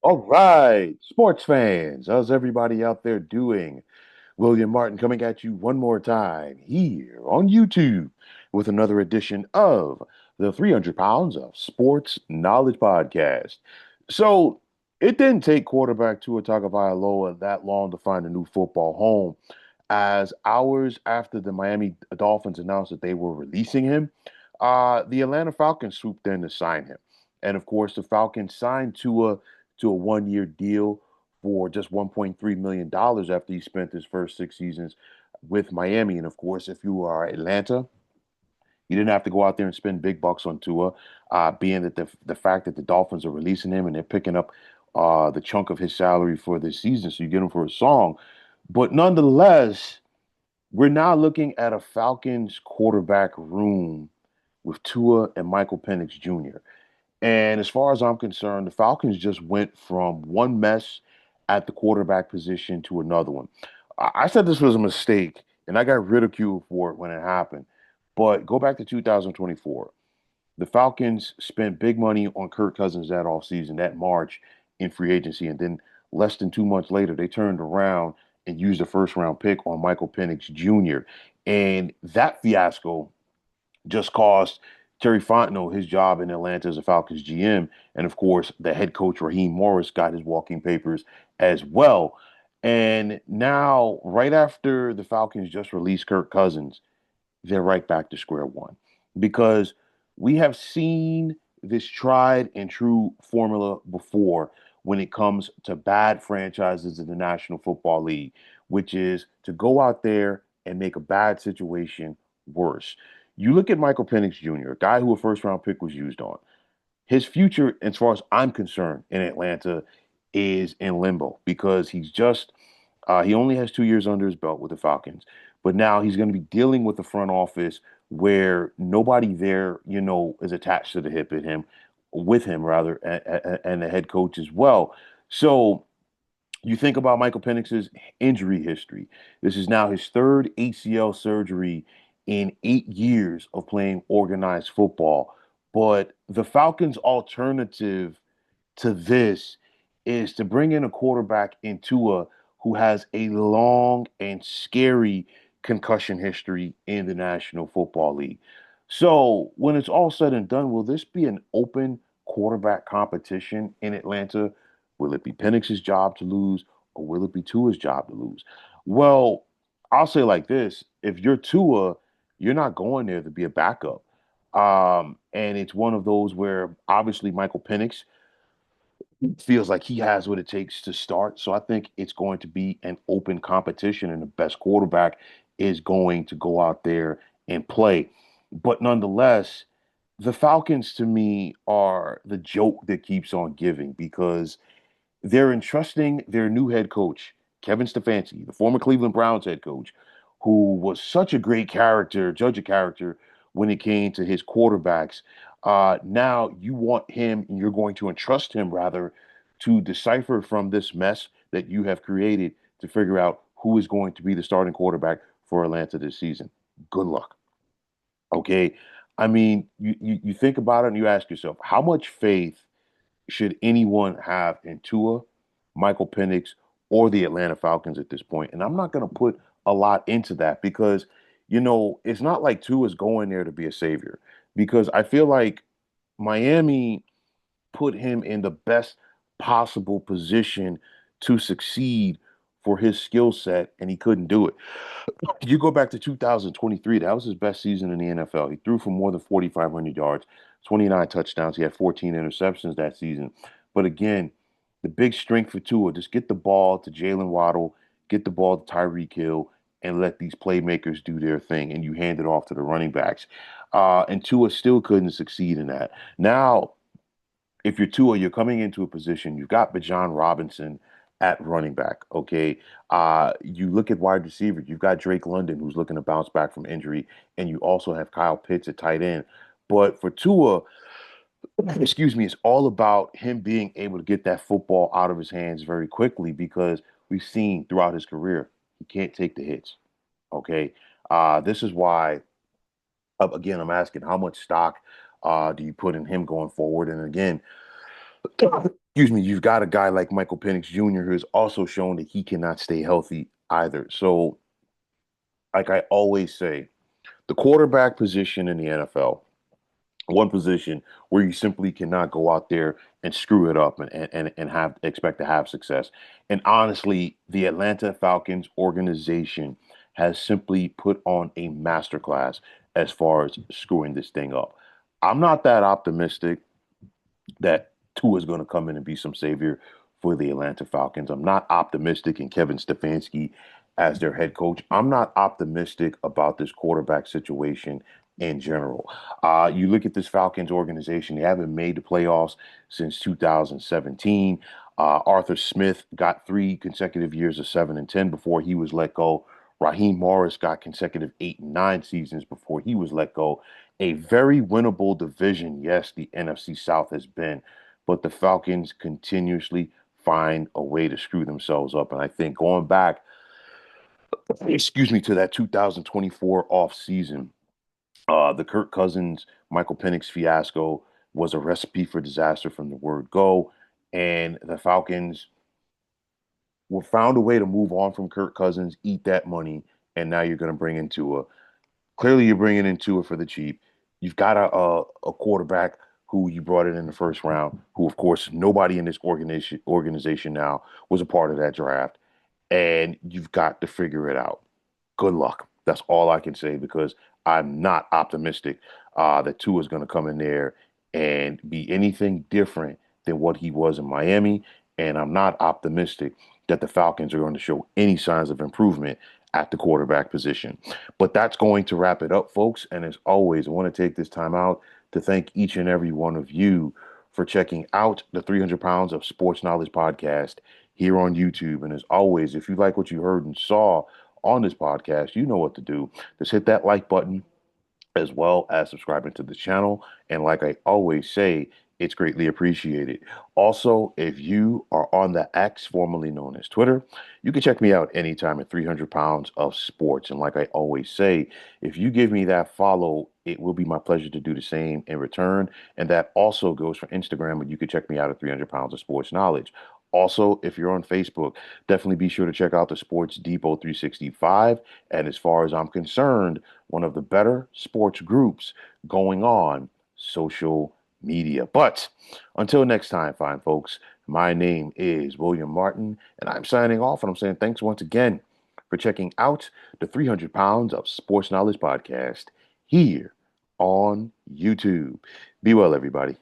All right, sports fans, how's everybody out there doing? William Martin coming at you one more time here on YouTube with another edition of the 300 Pounds of Sports Knowledge Podcast. So, it didn't take quarterback Tua Tagovailoa that long to find a new football home, as hours after the Miami Dolphins announced that they were releasing him, the Atlanta Falcons swooped in to sign him. And of course, the Falcons signed Tua to a 1 year deal for just $1.3 million after he spent his first 6 seasons with Miami. And of course, if you are Atlanta, you didn't have to go out there and spend big bucks on Tua, being that the fact that the Dolphins are releasing him and they're picking up the chunk of his salary for this season, so you get him for a song. But nonetheless, we're now looking at a Falcons quarterback room with Tua and Michael Penix Jr. And as far as I'm concerned, the Falcons just went from one mess at the quarterback position to another one. I said this was a mistake, and I got ridiculed for it when it happened. But go back to 2024. The Falcons spent big money on Kirk Cousins that offseason, that March in free agency. And then less than 2 months later, they turned around and used a first round pick on Michael Penix Jr. And that fiasco just cost Terry Fontenot his job in Atlanta as a Falcons GM. And of course, the head coach, Raheem Morris, got his walking papers as well. And now, right after the Falcons just released Kirk Cousins, they're right back to square one because we have seen this tried and true formula before when it comes to bad franchises in the National Football League, which is to go out there and make a bad situation worse. You look at Michael Penix Jr., a guy who a first round pick was used on. His future, as far as I'm concerned, in Atlanta is in limbo because he only has 2 years under his belt with the Falcons, but now he's going to be dealing with the front office where nobody there, is attached to the hip at him, with him rather, and the head coach as well. So you think about Michael Penix's injury history. This is now his third ACL surgery in 8 years of playing organized football. But the Falcons' alternative to this is to bring in a quarterback in Tua who has a long and scary concussion history in the National Football League. So, when it's all said and done, will this be an open quarterback competition in Atlanta? Will it be Penix's job to lose, or will it be Tua's job to lose? Well, I'll say like this: if you're Tua, you're not going there to be a backup. And it's one of those where obviously Michael Penix feels like he has what it takes to start. So I think it's going to be an open competition, and the best quarterback is going to go out there and play. But nonetheless, the Falcons to me are the joke that keeps on giving because they're entrusting their new head coach, Kevin Stefanski, the former Cleveland Browns head coach, who was such a great character, judge of character when it came to his quarterbacks. Now you want him, and you're going to entrust him rather to decipher from this mess that you have created to figure out who is going to be the starting quarterback for Atlanta this season. Good luck. Okay. I mean, you think about it and you ask yourself, how much faith should anyone have in Tua, Michael Penix, or the Atlanta Falcons at this point? And I'm not going to put a lot into that because, it's not like Tua's going there to be a savior because I feel like Miami put him in the best possible position to succeed for his skill set, and he couldn't do it. You go back to 2023, that was his best season in the NFL. He threw for more than 4,500 yards, 29 touchdowns. He had 14 interceptions that season. But again, the big strength for Tua, just get the ball to Jalen Waddle, get the ball to Tyreek Hill, and let these playmakers do their thing. And you hand it off to the running backs. And Tua still couldn't succeed in that. Now, if you're Tua, you're coming into a position, you've got Bijan Robinson at running back, okay? You look at wide receiver, you've got Drake London who's looking to bounce back from injury, and you also have Kyle Pitts at tight end. But for Tua, excuse me, it's all about him being able to get that football out of his hands very quickly because we've seen throughout his career, he can't take the hits, okay? This is why, again, I'm asking how much stock do you put in him going forward? And again, excuse me, you've got a guy like Michael Penix Jr. who has also shown that he cannot stay healthy either. So, like I always say, the quarterback position in the NFL, one position where you simply cannot go out there and screw it up and have expect to have success. And honestly, the Atlanta Falcons organization has simply put on a masterclass as far as screwing this thing up. I'm not that optimistic that Tua is going to come in and be some savior for the Atlanta Falcons. I'm not optimistic in Kevin Stefanski as their head coach. I'm not optimistic about this quarterback situation in general. You look at this Falcons organization, they haven't made the playoffs since 2017. Arthur Smith got 3 consecutive years of 7-10 before he was let go. Raheem Morris got consecutive 8 and 9 seasons before he was let go. A very winnable division, yes, the NFC South has been, but the Falcons continuously find a way to screw themselves up. And I think going back, excuse me, to that 2024 off season, the Kirk Cousins, Michael Penix fiasco was a recipe for disaster from the word go. And the Falcons were found a way to move on from Kirk Cousins, eat that money, and now you're going to bring in Tua. Clearly, you're bringing in Tua for the cheap. You've got a quarterback who you brought in the first round, who, of course, nobody in this organization now was a part of that draft, and you've got to figure it out. Good luck. That's all I can say because I'm not optimistic that Tua is going to come in there and be anything different than what he was in Miami. And I'm not optimistic that the Falcons are going to show any signs of improvement at the quarterback position. But that's going to wrap it up, folks. And as always, I want to take this time out to thank each and every one of you for checking out the 300 Pounds of Sports Knowledge podcast here on YouTube. And as always, if you like what you heard and saw on this podcast, you know what to do. Just hit that like button as well as subscribing to the channel. And like I always say, it's greatly appreciated. Also, if you are on the X, formerly known as Twitter, you can check me out anytime at 300 Pounds of Sports. And like I always say, if you give me that follow, it will be my pleasure to do the same in return. And that also goes for Instagram, but you can check me out at 300 Pounds of Sports Knowledge. Also, if you're on Facebook, definitely be sure to check out the Sports Depot 365. And as far as I'm concerned, one of the better sports groups going on social media. But until next time, fine folks, my name is William Martin, and I'm signing off. And I'm saying thanks once again for checking out the 300 Pounds of Sports Knowledge podcast here on YouTube. Be well, everybody.